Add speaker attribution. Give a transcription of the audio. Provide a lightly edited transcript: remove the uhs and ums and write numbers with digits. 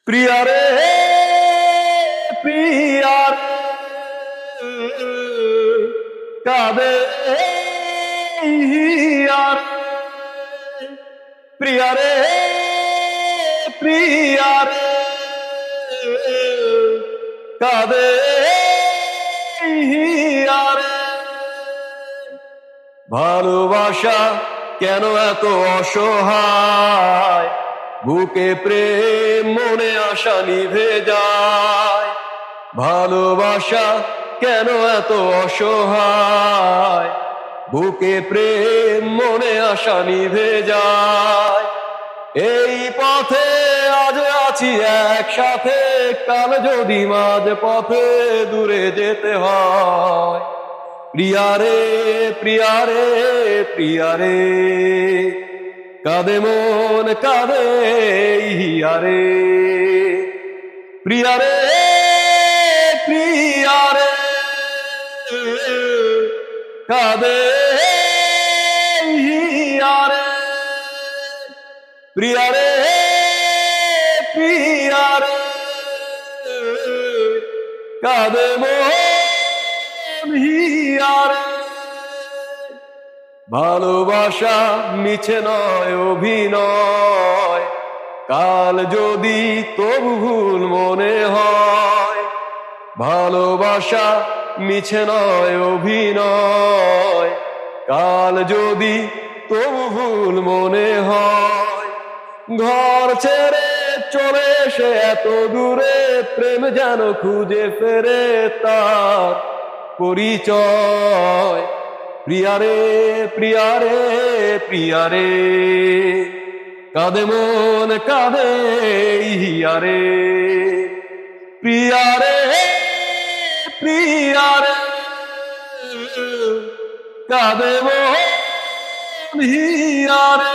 Speaker 1: প্রিয়া রে প্রিয়া রে কাঁদে হিয়া রে প্রিয়া রে প্রিয়া রে কাঁদে হিয়া রে ভালোবাসা কেন এত অসহায় বুকে প্রেম মনে আশা নিভে যায় ভালোবাসা কেন এত অসহায় বুকে প্রেম মনে আশা নিভে যায় এই পথে আজ আছি একসাথে কাল যদি মাঝ পথে দূরে যেতে হয় প্রিয়া রে প্রিয়া রে প্রিয়া রে কাঁদে মন কাঁদে হিয়া রে প্রিয়া রে প্রিয়া রে কাঁদে হিয়া রে প্রিয়া রে প্রিয়া রে কাঁদে মন হিয়া রে ভালোবাসা মিছে নয় অভিনয় কাল যদি তবু ভুল মনে হয় ভালোবাসা মিছে নয় অভিনয় কাল যদি তবু ভুল মনে হয় ঘর ছেড়ে চলে এসে এত দূরে প্রেম যেন খুঁজে ফেরে তার পরিচয় প্রিয়া রে প্রিয়া রে প্রিয়া রে কাঁদে মন কাঁদে হিয়া রে প্রিয়া রে প্রিয়া রে কাঁদে মন হিয়া রে